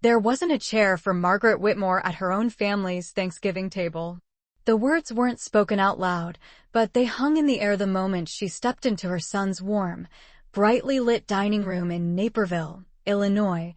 There wasn't a chair for Margaret Whitmore at her own family's Thanksgiving table. The words weren't spoken out loud, but they hung in the air the moment she stepped into her son's warm, brightly lit dining room in Naperville, Illinois,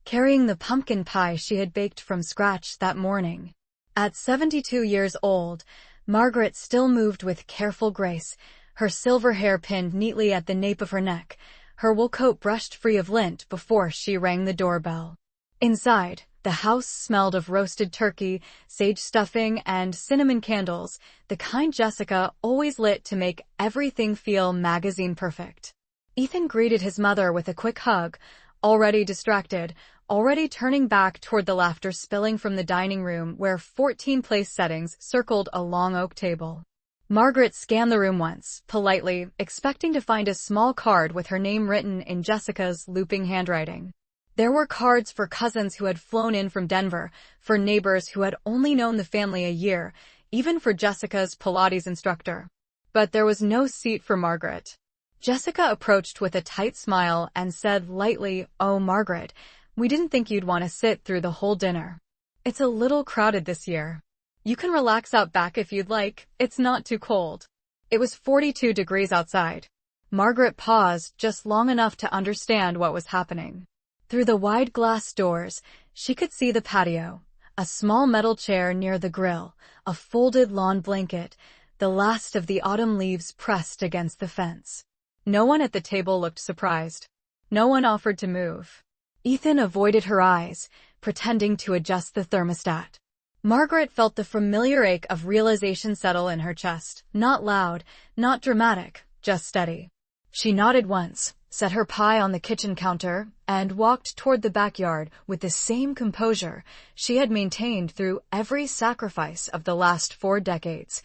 carrying the pumpkin pie she had baked from scratch that morning. At 72 years old, Margaret still moved with careful grace, her silver hair pinned neatly at the nape of her neck, her wool coat brushed free of lint before she rang the doorbell. Inside, the house smelled of roasted turkey, sage stuffing, and cinnamon candles, the kind Jessica always lit to make everything feel magazine perfect. Ethan greeted his mother with a quick hug, already distracted, already turning back toward the laughter spilling from the dining room where 14 place settings circled a long oak table. Margaret scanned the room once, politely, expecting to find a small card with her name written in Jessica's looping handwriting. There were cards for cousins who had flown in from Denver, for neighbors who had only known the family a year, even for Jessica's Pilates instructor. But there was no seat for Margaret. Jessica approached with a tight smile and said lightly, "Oh, Margaret, we didn't think you'd want to sit through the whole dinner. It's a little crowded this year. You can relax out back if you'd like, it's not too cold." It was 42 degrees outside. Margaret paused just long enough to understand what was happening. Through the wide glass doors, she could see the patio, a small metal chair near the grill, a folded lawn blanket, the last of the autumn leaves pressed against the fence. No one at the table looked surprised. No one offered to move. Ethan avoided her eyes, pretending to adjust the thermostat. Margaret felt the familiar ache of realization settle in her chest, not loud, not dramatic, just steady. She nodded once, set her pie on the kitchen counter, and walked toward the backyard with the same composure she had maintained through every sacrifice of the last 4 decades.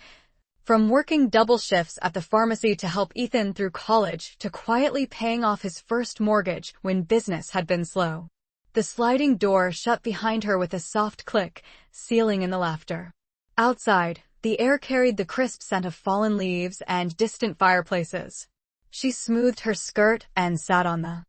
From working double shifts at the pharmacy to help Ethan through college to quietly paying off his first mortgage when business had been slow. The sliding door shut behind her with a soft click, sealing in the laughter. Outside, the air carried the crisp scent of fallen leaves and distant fireplaces. She smoothed her skirt and sat on the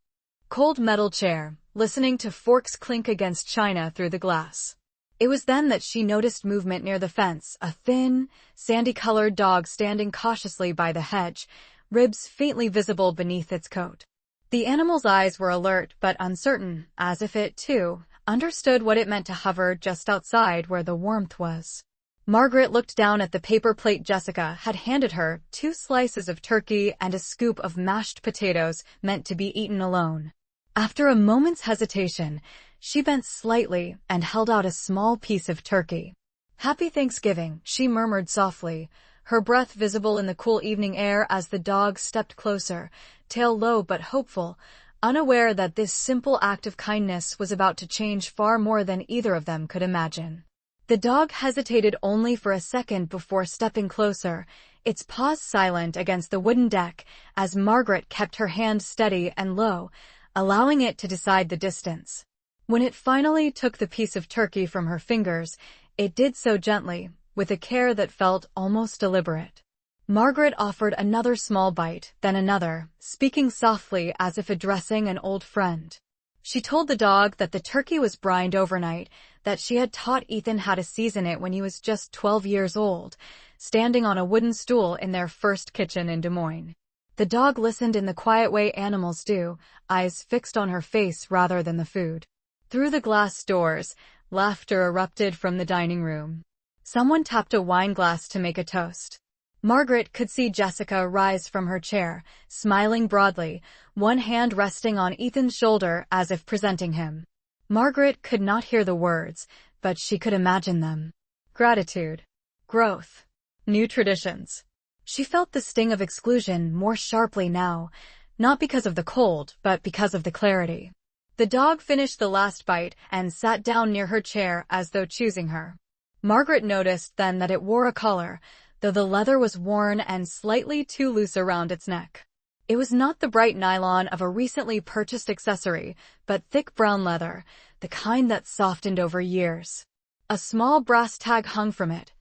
cold metal chair, listening to forks clink against china through the glass. It was then that she noticed movement near the fence, a thin, sandy-colored dog standing cautiously by the hedge, ribs faintly visible beneath its coat. The animal's eyes were alert but uncertain, as if it, too, understood what it meant to hover just outside where the warmth was. Margaret looked down at the paper plate Jessica had handed her, 2 slices of turkey and a scoop of mashed potatoes meant to be eaten alone. After a moment's hesitation, she bent slightly and held out a small piece of turkey. "Happy Thanksgiving," she murmured softly, her breath visible in the cool evening air as the dog stepped closer, tail low but hopeful, unaware that this simple act of kindness was about to change far more than either of them could imagine. The dog hesitated only for a second before stepping closer, its paws silent against the wooden deck as Margaret kept her hand steady and low, allowing it to decide the distance. When it finally took the piece of turkey from her fingers, it did so gently, with a care that felt almost deliberate. Margaret offered another small bite, then another, speaking softly as if addressing an old friend. She told the dog that the turkey was brined overnight, that she had taught Ethan how to season it when he was just 12 years old, standing on a wooden stool in their first kitchen in Des Moines. The dog listened in the quiet way animals do, eyes fixed on her face rather than the food. Through the glass doors, laughter erupted from the dining room. Someone tapped a wine glass to make a toast. Margaret could see Jessica rise from her chair, smiling broadly, one hand resting on Ethan's shoulder as if presenting him. Margaret could not hear the words, but she could imagine them. Gratitude. Growth. New traditions. She felt the sting of exclusion more sharply now, not because of the cold, but because of the clarity. The dog finished the last bite and sat down near her chair as though choosing her. Margaret noticed then that it wore a collar, though the leather was worn and slightly too loose around its neck. It was not the bright nylon of a recently purchased accessory, but thick brown leather, the kind that softened over years. A small brass tag hung from it,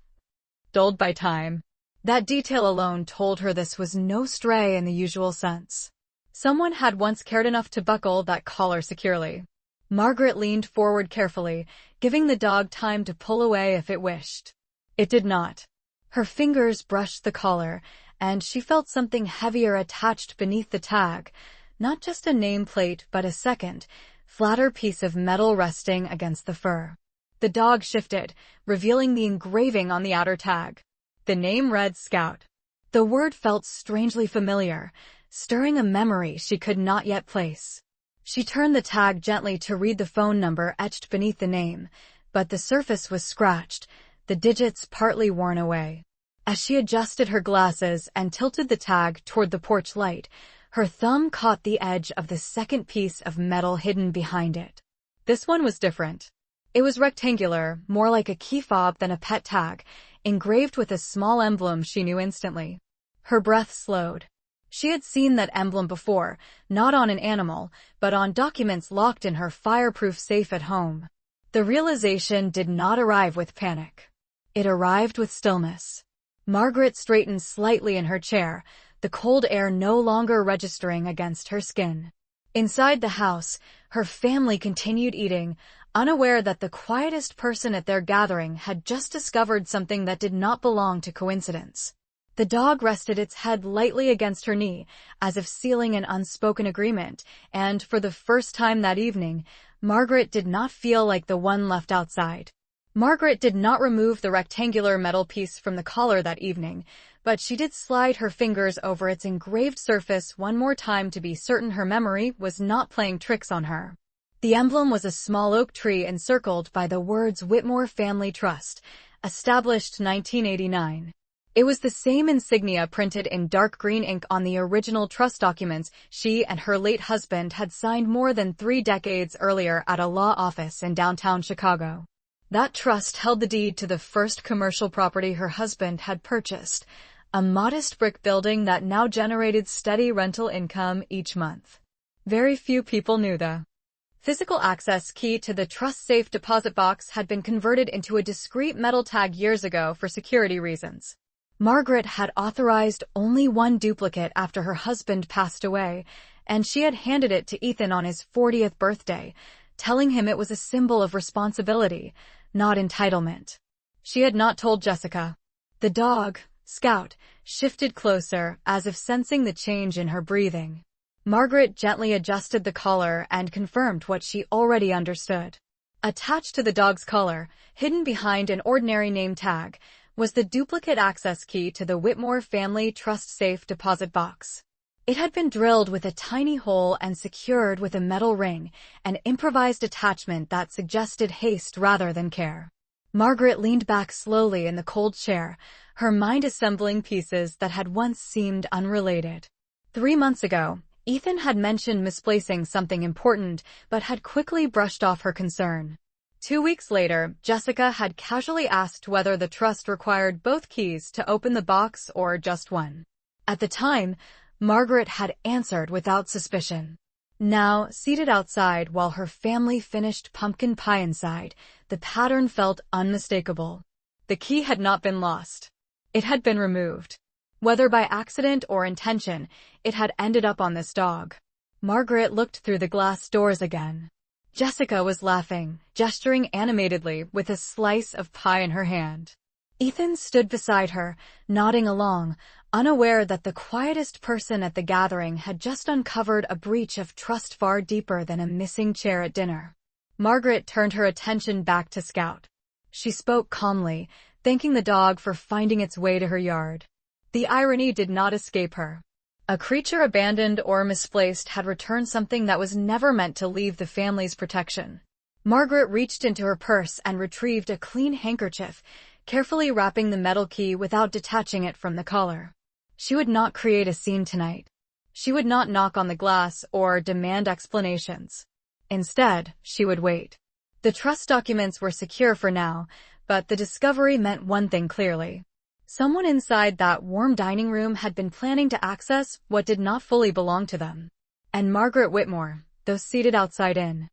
dulled by time. That detail alone told her this was no stray in the usual sense. Someone had once cared enough to buckle that collar securely. Margaret leaned forward carefully, giving the dog time to pull away if it wished. It did not. Her fingers brushed the collar, and she felt something heavier attached beneath the tag, not just a nameplate but a second, flatter piece of metal resting against the fur. The dog shifted, revealing the engraving on the outer tag. The name read Scout. The word felt strangely familiar, stirring a memory she could not yet place. She turned the tag gently to read the phone number etched beneath the name, but the surface was scratched, the digits partly worn away. As she adjusted her glasses and tilted the tag toward the porch light, her thumb caught the edge of the second piece of metal hidden behind it. This one was different. It was rectangular, more like a key fob than a pet tag, engraved with a small emblem she knew instantly. Her breath slowed. She had seen that emblem before, not on an animal, but on documents locked in her fireproof safe at home. The realization did not arrive with panic. It arrived with stillness. Margaret straightened slightly in her chair, the cold air no longer registering against her skin. Inside the house, her family continued eating, unaware that the quietest person at their gathering had just discovered something that did not belong to coincidence. The dog rested its head lightly against her knee, as if sealing an unspoken agreement, and for the first time that evening, Margaret did not feel like the one left outside. Margaret did not remove the rectangular metal piece from the collar that evening, but she did slide her fingers over its engraved surface one more time to be certain her memory was not playing tricks on her. The emblem was a small oak tree encircled by the words Whitmore Family Trust, established 1989. It was the same insignia printed in dark green ink on the original trust documents she and her late husband had signed more than 3 decades earlier at a law office in downtown Chicago. That trust held the deed to the first commercial property her husband had purchased, a modest brick building that now generated steady rental income each month. Very few people knew the physical access key to the trust safe deposit box had been converted into a discreet metal tag years ago for security reasons. Margaret had authorized only one duplicate after her husband passed away, and she had handed it to Ethan on his 40th birthday, telling him it was a symbol of responsibility, not entitlement. She had not told Jessica. The dog, Scout, shifted closer, as if sensing the change in her breathing. Margaret gently adjusted the collar and confirmed what she already understood. Attached to the dog's collar, hidden behind an ordinary name tag, was the duplicate access key to the Whitmore Family Trust safe deposit box. It had been drilled with a tiny hole and secured with a metal ring, an improvised attachment that suggested haste rather than care. Margaret leaned back slowly in the cold chair, her mind assembling pieces that had once seemed unrelated. 3 months ago, Ethan had mentioned misplacing something important, but had quickly brushed off her concern. 2 weeks later, Jessica had casually asked whether the trust required both keys to open the box or just one. At the time, Margaret had answered without suspicion. Now, seated outside while her family finished pumpkin pie inside, the pattern felt unmistakable. The key had not been lost. It had been removed. Whether by accident or intention, it had ended up on this dog. Margaret looked through the glass doors again. Jessica was laughing, gesturing animatedly with a slice of pie in her hand. Ethan stood beside her, nodding along, unaware that the quietest person at the gathering had just uncovered a breach of trust far deeper than a missing chair at dinner. Margaret turned her attention back to Scout. She spoke calmly, thanking the dog for finding its way to her yard. The irony did not escape her. A creature abandoned or misplaced had returned something that was never meant to leave the family's protection. Margaret reached into her purse and retrieved a clean handkerchief, carefully wrapping the metal key without detaching it from the collar. She would not create a scene tonight. She would not knock on the glass or demand explanations. Instead, she would wait. The trust documents were secure for now, but the discovery meant one thing clearly. Someone inside that warm dining room had been planning to access what did not fully belong to them. And Margaret Whitmore, though seated outside in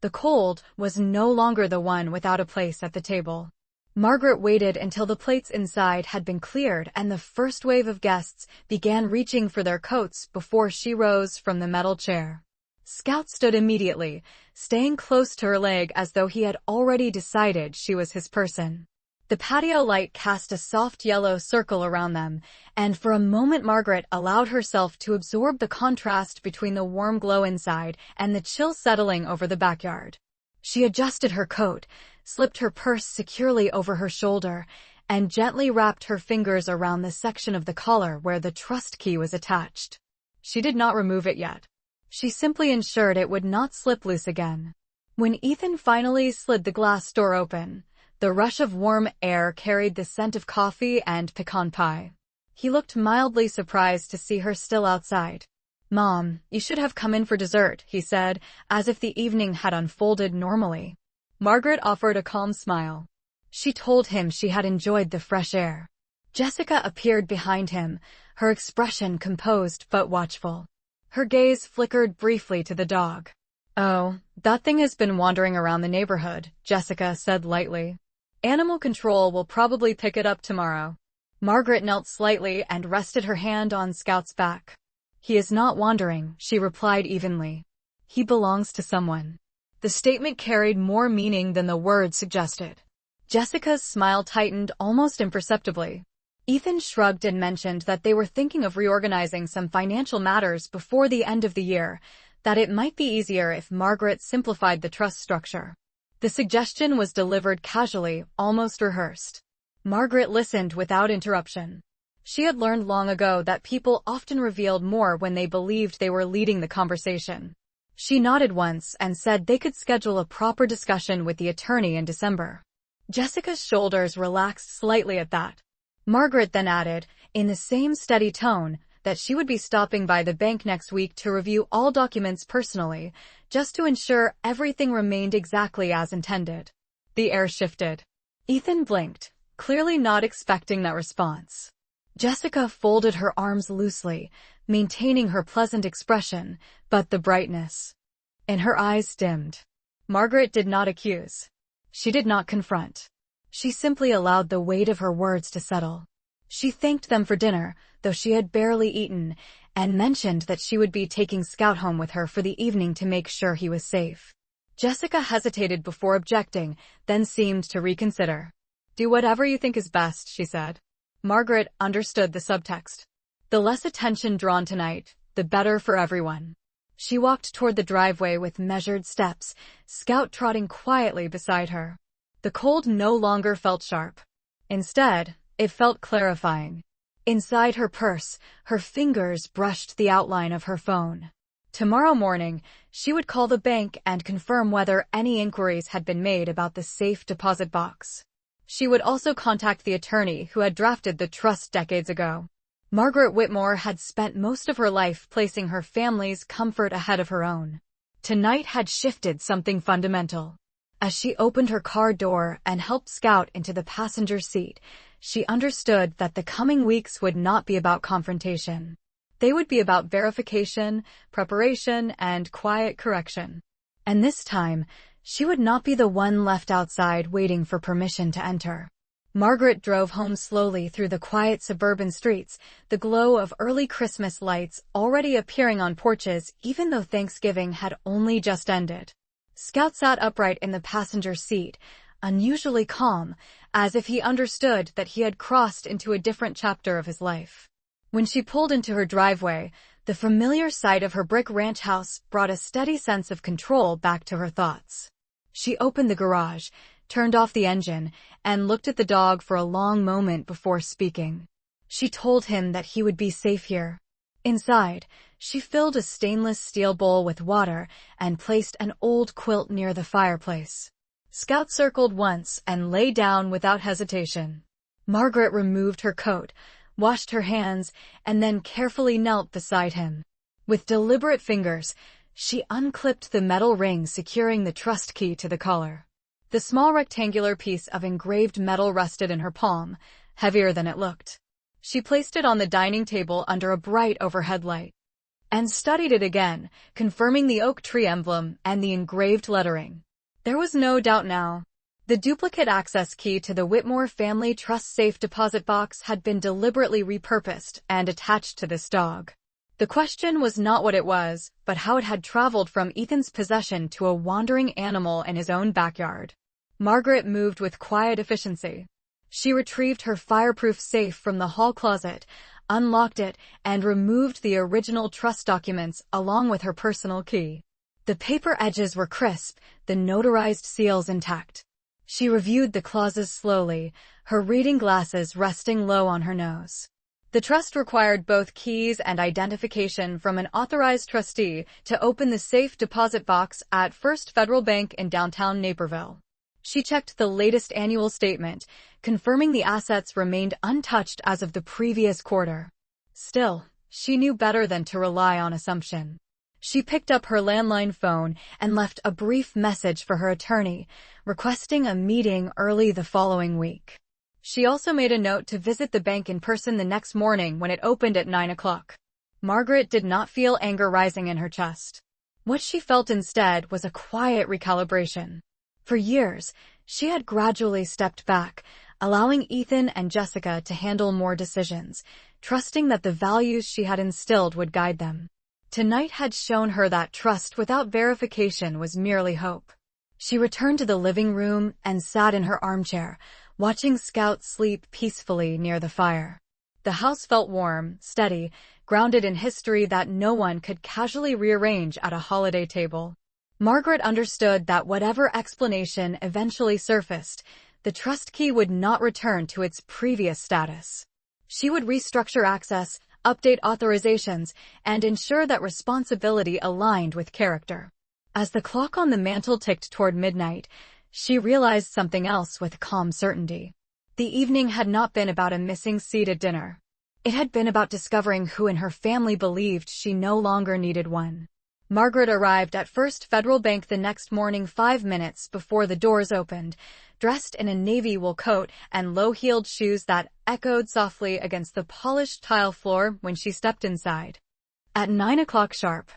the cold, was no longer the one without a place at the table. Margaret waited until the plates inside had been cleared and the first wave of guests began reaching for their coats before she rose from the metal chair. Scout stood immediately, staying close to her leg as though he had already decided she was his person. The patio light cast a soft yellow circle around them, and for a moment Margaret allowed herself to absorb the contrast between the warm glow inside and the chill settling over the backyard. She adjusted her coat, slipped her purse securely over her shoulder, and gently wrapped her fingers around the section of the collar where the trust key was attached. She did not remove it yet. She simply ensured it would not slip loose again. When Ethan finally slid the glass door open, the rush of warm air carried the scent of coffee and pecan pie. He looked mildly surprised to see her still outside. "Mom, you should have come in for dessert," he said, as if the evening had unfolded normally. Margaret offered a calm smile. She told him she had enjoyed the fresh air. Jessica appeared behind him, her expression composed but watchful. Her gaze flickered briefly to the dog. "Oh, that thing has been wandering around the neighborhood," Jessica said lightly. "Animal control will probably pick it up tomorrow." Margaret knelt slightly and rested her hand on Scout's back. "He is not wandering," she replied evenly. "He belongs to someone." The statement carried more meaning than the words suggested. Jessica's smile tightened almost imperceptibly. Ethan shrugged and mentioned that they were thinking of reorganizing some financial matters before the end of the year, that it might be easier if Margaret simplified the trust structure. The suggestion was delivered casually, almost rehearsed. Margaret listened without interruption. She had learned long ago that people often revealed more when they believed they were leading the conversation. She nodded once and said they could schedule a proper discussion with the attorney in December. Jessica's shoulders relaxed slightly at that. Margaret then added, in the same steady tone, that she would be stopping by the bank next week to review all documents personally, just to ensure everything remained exactly as intended. The air shifted. Ethan blinked, clearly not expecting that response. Jessica folded her arms loosely, maintaining her pleasant expression, but the brightness in her eyes dimmed. Margaret did not accuse. She did not confront. She simply allowed the weight of her words to settle. She thanked them for dinner, though she had barely eaten, and mentioned that she would be taking Scout home with her for the evening to make sure he was safe. Jessica hesitated before objecting, then seemed to reconsider. "Do whatever you think is best," she said. Margaret understood the subtext. The less attention drawn tonight, the better for everyone. She walked toward the driveway with measured steps, Scout trotting quietly beside her. The cold no longer felt sharp. Instead, it felt clarifying. Inside her purse, her fingers brushed the outline of her phone. Tomorrow morning, she would call the bank and confirm whether any inquiries had been made about the safe deposit box. She would also contact the attorney who had drafted the trust decades ago. Margaret Whitmore had spent most of her life placing her family's comfort ahead of her own. Tonight had shifted something fundamental. As she opened her car door and helped Scout into the passenger seat, she understood that the coming weeks would not be about confrontation. They would be about verification, preparation, and quiet correction. And this time, she would not be the one left outside waiting for permission to enter. Margaret drove home slowly through the quiet suburban streets, the glow of early Christmas lights already appearing on porches even though Thanksgiving had only just ended. Scout sat upright in the passenger seat, unusually calm, as if he understood that he had crossed into a different chapter of his life. When she pulled into her driveway, the familiar sight of her brick ranch house brought a steady sense of control back to her thoughts. She opened the garage, turned off the engine, and looked at the dog for a long moment before speaking. She told him that he would be safe here. Inside, she filled a stainless steel bowl with water and placed an old quilt near the fireplace. Scout circled once and lay down without hesitation. Margaret removed her coat, washed her hands, and then carefully knelt beside him. With deliberate fingers, she unclipped the metal ring securing the trust key to the collar. The small rectangular piece of engraved metal rested in her palm, heavier than it looked. She placed it on the dining table under a bright overhead light, and studied it again, confirming the oak tree emblem and the engraved lettering. There was no doubt now. The duplicate access key to the Whitmore family trust safe deposit box had been deliberately repurposed and attached to this dog. The question was not what it was, but how it had traveled from Ethan's possession to a wandering animal in his own backyard. Margaret moved with quiet efficiency. She retrieved her fireproof safe from the hall closet, unlocked it, and removed the original trust documents along with her personal key. The paper edges were crisp, the notarized seals intact. She reviewed the clauses slowly, her reading glasses resting low on her nose. The trust required both keys and identification from an authorized trustee to open the safe deposit box at First Federal Bank in downtown Naperville. She checked the latest annual statement, confirming the assets remained untouched as of the previous quarter. Still, she knew better than to rely on assumption. She picked up her landline phone and left a brief message for her attorney, requesting a meeting early the following week. She also made a note to visit the bank in person the next morning when it opened at 9 o'clock. Margaret did not feel anger rising in her chest. What she felt instead was a quiet recalibration. For years, she had gradually stepped back, allowing Ethan and Jessica to handle more decisions, trusting that the values she had instilled would guide them. Tonight had shown her that trust without verification was merely hope. She returned to the living room and sat in her armchair, watching Scout sleep peacefully near the fire. The house felt warm, steady, grounded in history that no one could casually rearrange at a holiday table. Margaret understood that whatever explanation eventually surfaced, the trust key would not return to its previous status. She would restructure access, update authorizations, and ensure that responsibility aligned with character. As the clock on the mantel ticked toward midnight, she realized something else with calm certainty. The evening had not been about a missing seat at dinner. It had been about discovering who in her family believed she no longer needed one. Margaret arrived at First Federal Bank the next morning 5 minutes before the doors opened, dressed in a navy wool coat and low-heeled shoes that echoed softly against the polished tile floor when she stepped inside. At 9 o'clock sharp,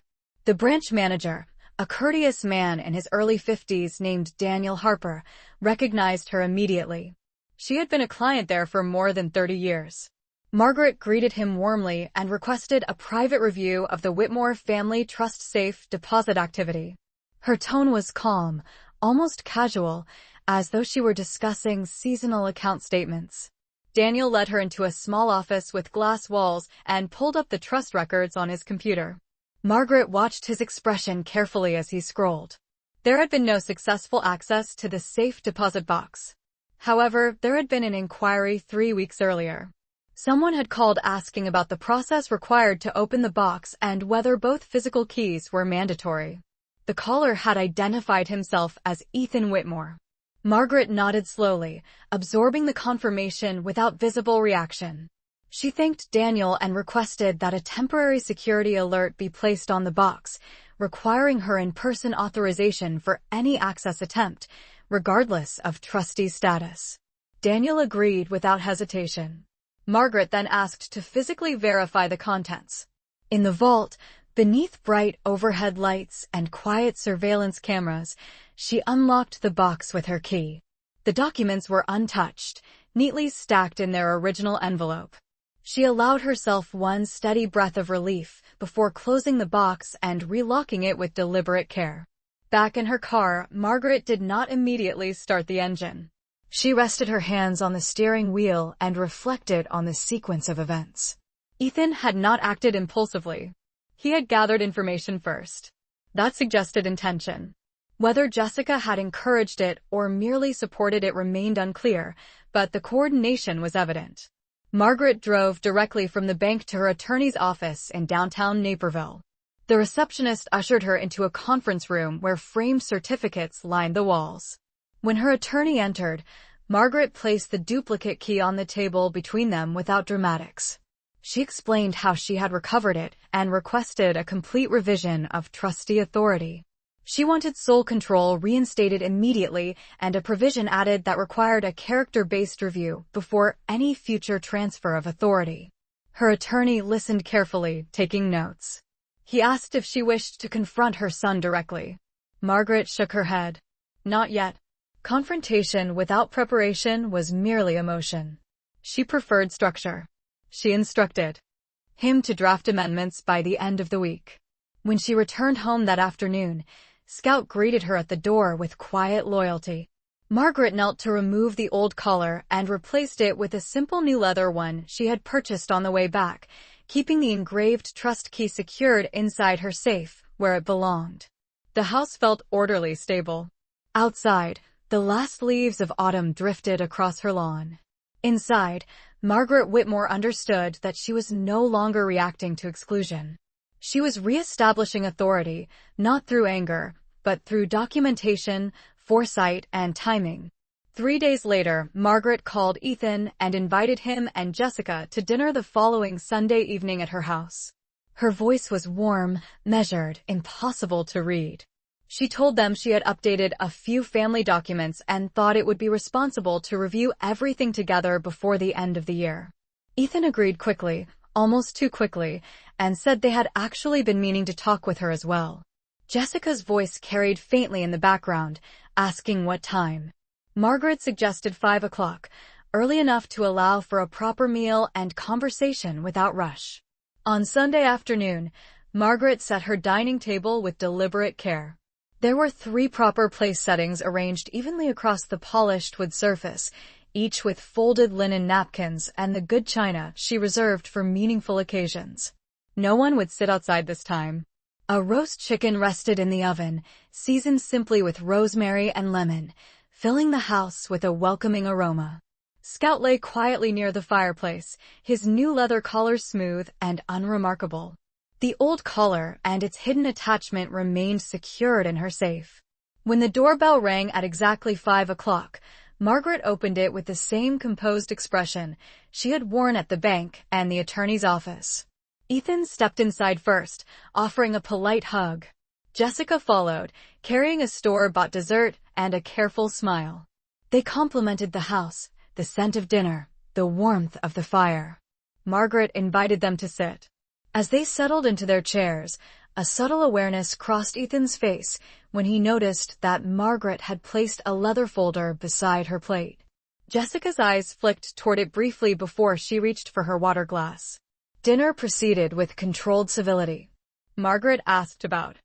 the branch manager, a courteous man in his early 50s named Daniel Harper, recognized her immediately. She had been a client there for more than 30 years. Margaret greeted him warmly and requested a private review of the Whitmore Family Trust Safe deposit activity. Her tone was calm, almost casual, as though she were discussing seasonal account statements. Daniel led her into a small office with glass walls and pulled up the trust records on his computer. Margaret watched his expression carefully as he scrolled. There had been no successful access to the safe deposit box. However, there had been an inquiry 3 weeks earlier. Someone had called asking about the process required to open the box and whether both physical keys were mandatory. The caller had identified himself as Ethan Whitmore. Margaret nodded slowly, absorbing the confirmation without visible reaction. She thanked Daniel and requested that a temporary security alert be placed on the box, requiring her in-person authorization for any access attempt, regardless of trustee status. Daniel agreed without hesitation. Margaret then asked to physically verify the contents. In the vault, beneath bright overhead lights and quiet surveillance cameras, she unlocked the box with her key. The documents were untouched, neatly stacked in their original envelope. She allowed herself one steady breath of relief before closing the box and relocking it with deliberate care. Back in her car, Margaret did not immediately start the engine. She rested her hands on the steering wheel and reflected on the sequence of events. Ethan had not acted impulsively. He had gathered information first. That suggested intention. Whether Jessica had encouraged it or merely supported it remained unclear, but the coordination was evident. Margaret drove directly from the bank to her attorney's office in downtown Naperville. The receptionist ushered her into a conference room where framed certificates lined the walls. When her attorney entered, Margaret placed the duplicate key on the table between them without dramatics. She explained how she had recovered it and requested a complete revision of trustee authority. She wanted sole control reinstated immediately and a provision added that required a character-based review before any future transfer of authority. Her attorney listened carefully, taking notes. He asked if she wished to confront her son directly. Margaret shook her head. Not yet. Confrontation without preparation was merely emotion. She preferred structure. She instructed. him to draft amendments by the end of the week. When she returned home that afternoon, Scout greeted her at the door with quiet loyalty. Margaret knelt to remove the old collar and replaced it with a simple new leather one she had purchased on the way back, keeping the engraved trust key secured inside her safe, where it belonged. The house felt orderly, stable. Outside, the last leaves of autumn drifted across her lawn. Inside, Margaret Whitmore understood that she was no longer reacting to exclusion. She was re-establishing authority, not through anger, but through documentation, foresight, and timing. 3 days later, Margaret called Ethan and invited him and Jessica to dinner the following Sunday evening at her house. Her voice was warm, measured, impossible to read. She told them she had updated a few family documents and thought it would be responsible to review everything together before the end of the year. Ethan agreed quickly, almost too quickly, and said they had actually been meaning to talk with her as well. Jessica's voice carried faintly in the background, asking what time. Margaret suggested 5 o'clock, early enough to allow for a proper meal and conversation without rush. On Sunday afternoon, Margaret set her dining table with deliberate care. There were 3 proper place settings arranged evenly across the polished wood surface, each with folded linen napkins and the good china she reserved for meaningful occasions. No one would sit outside this time. A roast chicken rested in the oven, seasoned simply with rosemary and lemon, filling the house with a welcoming aroma. Scout lay quietly near the fireplace, his new leather collar smooth and unremarkable. The old collar and its hidden attachment remained secured in her safe. When the doorbell rang at exactly 5 o'clock, Margaret opened it with the same composed expression she had worn at the bank and the attorney's office. Ethan stepped inside first, offering a polite hug. Jessica followed, carrying a store-bought dessert and a careful smile. They complimented the house, the scent of dinner, the warmth of the fire. Margaret invited them to sit. As they settled into their chairs, a subtle awareness crossed Ethan's face when he noticed that Margaret had placed a leather folder beside her plate. Jessica's eyes flicked toward it briefly before she reached for her water glass. Dinner proceeded with controlled civility. Margaret asked about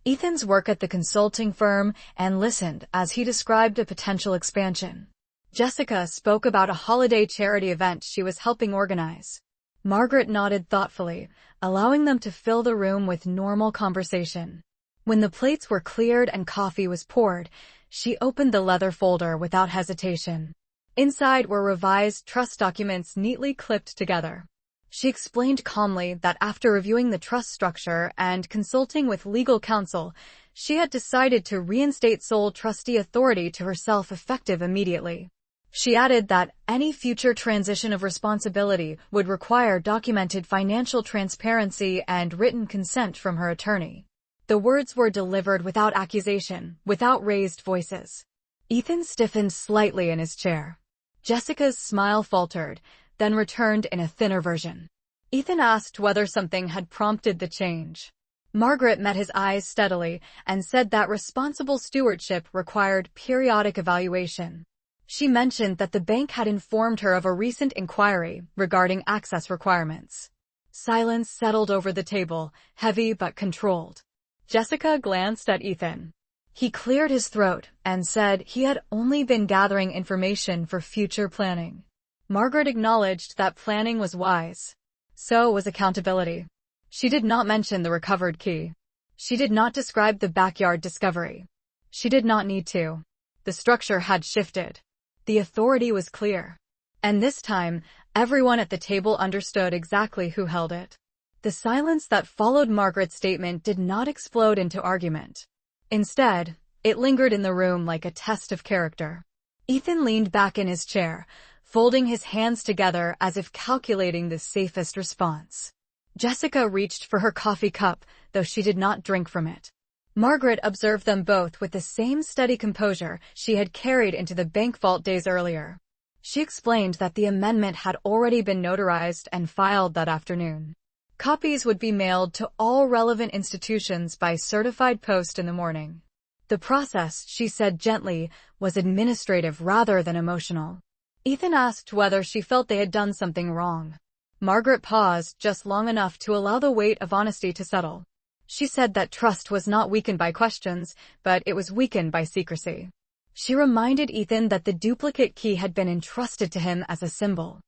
Ethan's work at the consulting firm and listened as he described a potential expansion. Jessica spoke about a holiday charity event she was helping organize. Margaret nodded thoughtfully, allowing them to fill the room with normal conversation. When the plates were cleared and coffee was poured, she opened the leather folder without hesitation. Inside were revised trust documents neatly clipped together. She explained calmly that after reviewing the trust structure and consulting with legal counsel, she had decided to reinstate sole trustee authority to herself effective immediately. She added that any future transition of responsibility would require documented financial transparency and written consent from her attorney. The words were delivered without accusation, without raised voices. Ethan stiffened slightly in his chair. Jessica's smile faltered, then returned in a thinner version. Ethan asked whether something had prompted the change. Margaret met his eyes steadily and said that responsible stewardship required periodic evaluation. She mentioned that the bank had informed her of a recent inquiry regarding access requirements. Silence settled over the table, heavy but controlled. Jessica glanced at Ethan. He cleared his throat and said he had only been gathering information for future planning. Margaret acknowledged that planning was wise. So was accountability. She did not mention the recovered key. She did not describe the backyard discovery. She did not need to. The structure had shifted. The authority was clear. And this time, everyone at the table understood exactly who held it. The silence that followed Margaret's statement did not explode into argument. Instead, it lingered in the room like a test of character. Ethan leaned back in his chair, folding his hands together as if calculating the safest response. Jessica reached for her coffee cup, though she did not drink from it. Margaret observed them both with the same steady composure she had carried into the bank vault days earlier. She explained that the amendment had already been notarized and filed that afternoon. Copies would be mailed to all relevant institutions by certified post in the morning. The process, she said gently, was administrative rather than emotional. Ethan asked whether she felt they had done something wrong. Margaret paused just long enough to allow the weight of honesty to settle. She said that trust was not weakened by questions, but it was weakened by secrecy. She reminded Ethan that the duplicate key had been entrusted to him as a symbol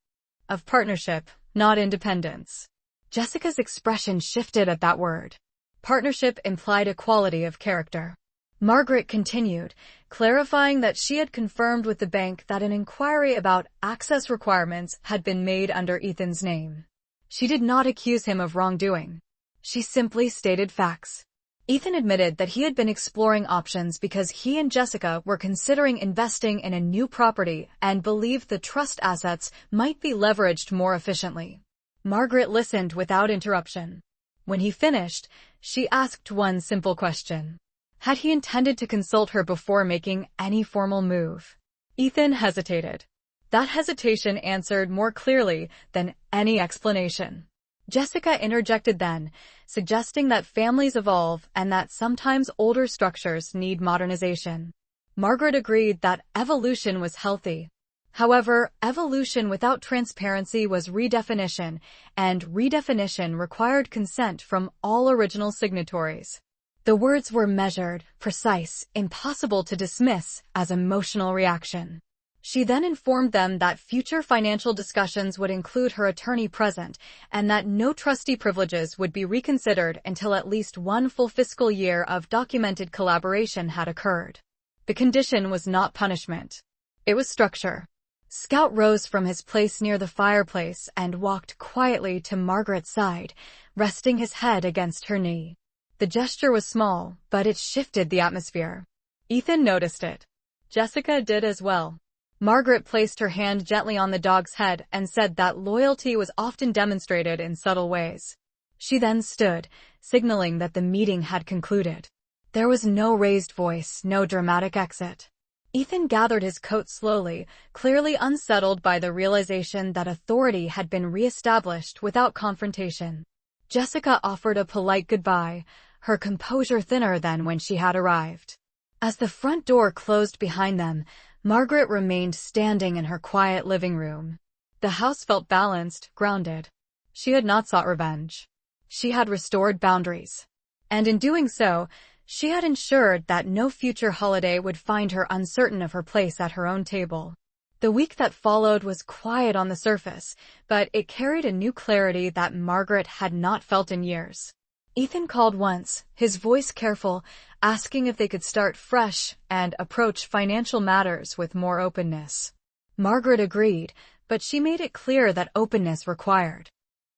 of partnership, not independence. Jessica's expression shifted at that word. Partnership implied equality of character. Margaret continued, clarifying that she had confirmed with the bank that an inquiry about access requirements had been made under Ethan's name. She did not accuse him of wrongdoing. She simply stated facts. Ethan admitted that he had been exploring options because he and Jessica were considering investing in a new property and believed the trust assets might be leveraged more efficiently. Margaret listened without interruption. When he finished, she asked one simple question. Had he intended to consult her before making any formal move? Ethan hesitated. That hesitation answered more clearly than any explanation. Jessica interjected then, suggesting that families evolve and that sometimes older structures need modernization. Margaret agreed that evolution was healthy. However, evolution without transparency was redefinition, and redefinition required consent from all original signatories. The words were measured, precise, impossible to dismiss as emotional reaction. She then informed them that future financial discussions would include her attorney present and that no trustee privileges would be reconsidered until at least one full fiscal year of documented collaboration had occurred. The condition was not punishment. It was structure. Scout rose from his place near the fireplace and walked quietly to Margaret's side, resting his head against her knee. The gesture was small, but it shifted the atmosphere. Ethan noticed it. Jessica did as well. Margaret placed her hand gently on the dog's head and said that loyalty was often demonstrated in subtle ways. She then stood, signaling that the meeting had concluded. There was no raised voice, no dramatic exit. Ethan gathered his coat slowly, clearly unsettled by the realization that authority had been re-established without confrontation. Jessica offered a polite goodbye, her composure thinner than when she had arrived. As the front door closed behind them, Margaret remained standing in her quiet living room. The house felt balanced, grounded. She had not sought revenge. She had restored boundaries. And in doing so, she had ensured that no future holiday would find her uncertain of her place at her own table. The week that followed was quiet on the surface, but it carried a new clarity that Margaret had not felt in years. Ethan called once, his voice careful, asking if they could start fresh and approach financial matters with more openness. Margaret agreed, but she made it clear that openness required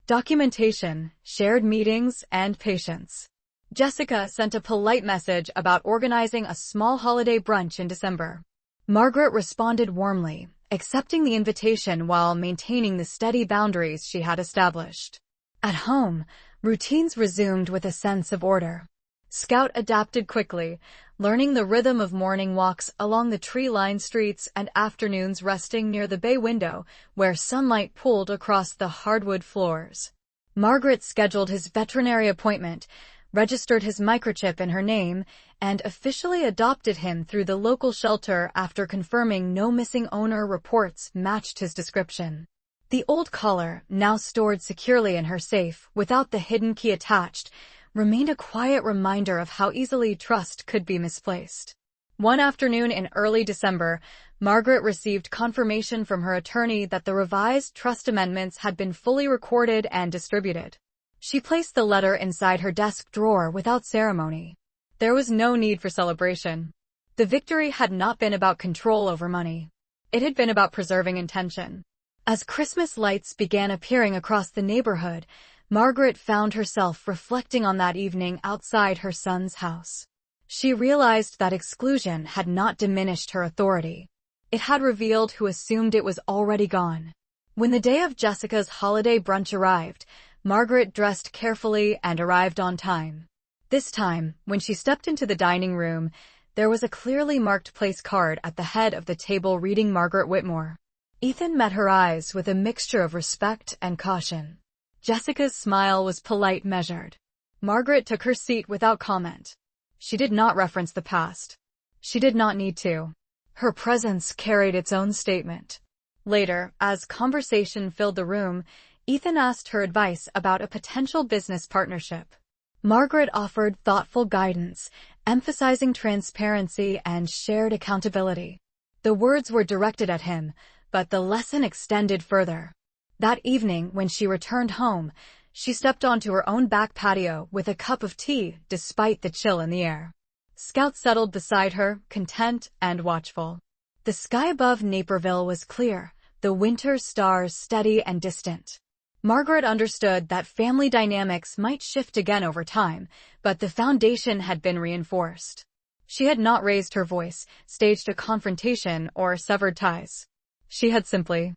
documentation, shared meetings, and patience. Jessica sent a polite message about organizing a small holiday brunch in December. Margaret responded warmly, accepting the invitation while maintaining the steady boundaries she had established. At home, routines resumed with a sense of order. Scout adapted quickly, learning the rhythm of morning walks along the tree-lined streets and afternoons resting near the bay window where sunlight pooled across the hardwood floors. Margaret scheduled his veterinary appointment, registered his microchip in her name, and officially adopted him through the local shelter after confirming no missing owner reports matched his description. The old collar, now stored securely in her safe without the hidden key attached, remained a quiet reminder of how easily trust could be misplaced. One afternoon in early December, Margaret received confirmation from her attorney that the revised trust amendments had been fully recorded and distributed. She placed the letter inside her desk drawer without ceremony. There was no need for celebration. The victory had not been about control over money. It had been about preserving intention. As Christmas lights began appearing across the neighborhood, Margaret found herself reflecting on that evening outside her son's house. She realized that exclusion had not diminished her authority. It had revealed who assumed it was already gone. When the day of Jessica's holiday brunch arrived, Margaret dressed carefully and arrived on time. This time, when she stepped into the dining room, there was a clearly marked place card at the head of the table reading Margaret Whitmore. Ethan met her eyes with a mixture of respect and caution. Jessica's smile was polite, measured. Margaret took her seat without comment. She did not reference the past. She did not need to. Her presence carried its own statement. Later, as conversation filled the room, Ethan asked her advice about a potential business partnership. Margaret offered thoughtful guidance, emphasizing transparency and shared accountability. The words were directed at him, but the lesson extended further. That evening, when she returned home, she stepped onto her own back patio with a cup of tea, despite the chill in the air. Scout settled beside her, content and watchful. The sky above Naperville was clear, the winter stars steady and distant. Margaret understood that family dynamics might shift again over time, but the foundation had been reinforced. She had not raised her voice, staged a confrontation, or severed ties. She had simply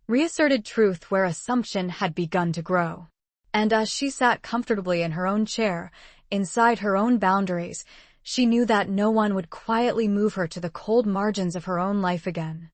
reasserted truth where assumption had begun to grow. And as she sat comfortably in her own chair, inside her own boundaries, she knew that no one would quietly move her to the cold margins of her own life again.